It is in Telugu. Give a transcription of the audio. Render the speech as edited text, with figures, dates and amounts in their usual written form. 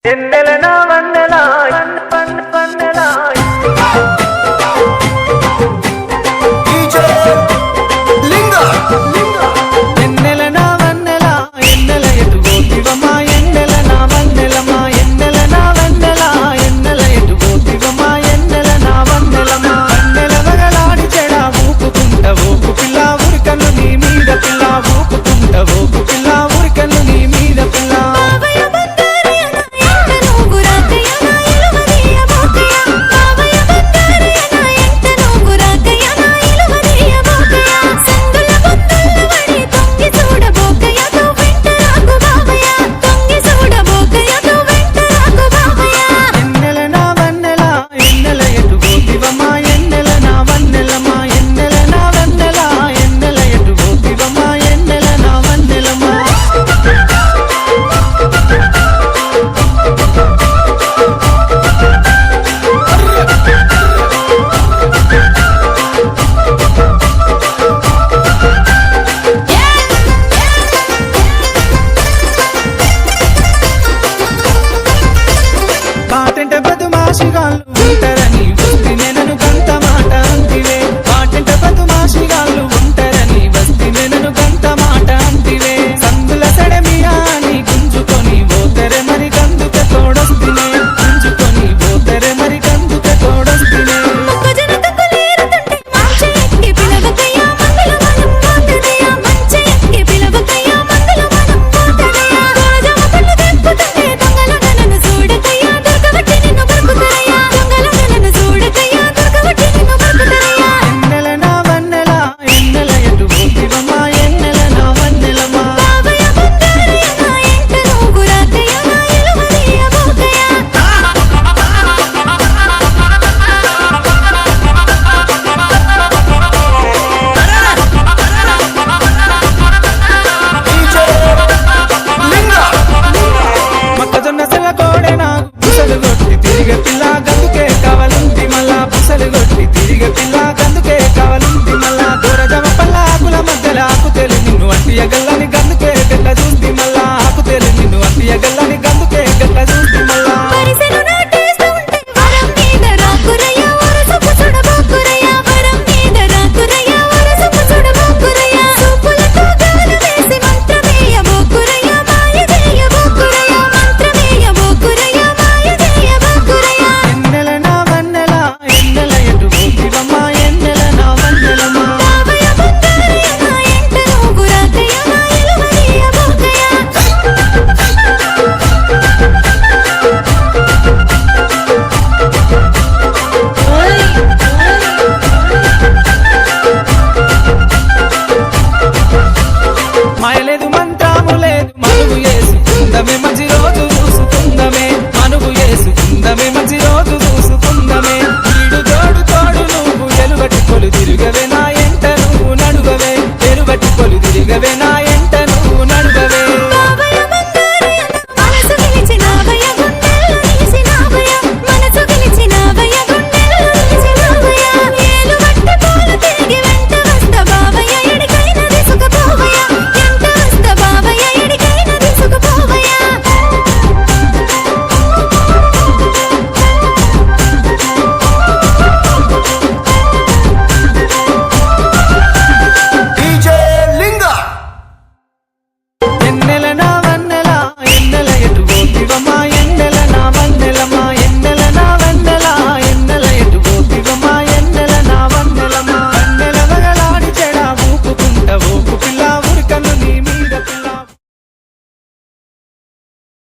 ఎన్నెలనా వన్నెలా వన్నెలా ఎన్నెలనా వన్నెలా ఎన్నెల ఎటు పోతివమా ఎన్నెలనా వన్నెలమా ఎన్నెలనా వన్నెలా ఎన్నెల ఎటు పోతివమా ఎన్నెలనా వన్నెలమా వన్నెల వగలాడి చెడా ఊపుకుంట ఊపు పిల్ల ఉరికన్ను నీ మీద పిల్ల ఊపుకుంట ఊపు పిల్ల ఉరికన్ను నీ మీద పిల్ల మాసిగాళ్ళు ఉంటారని వస్తినే నన్ను గంత మాట అంటివే మాటంట బతు మాసిగాళ్ళు ఉంటారని వస్తినే నన్ను గంత మాట అంటివే సందుల సడమియా అని గుంజుకొని పోతరే మరి గందుక తోడొస్తినే గుంజుకొని పోతరే మరి గందుక తోడొస్తినే గల్లని గందుకే గట్ల చూసి మళ్ళా ఆకు తేలి నిన్ను అంతియ గల్లని గందుకే గట్ల చూసి మళ్ళా ఎన్నెలనా వన్నెలా ఎన్నెల ఎటు పోతివమ్మా ఎన్నెలనా వన్నెలమా మాయలేదు మంత్రము లేదు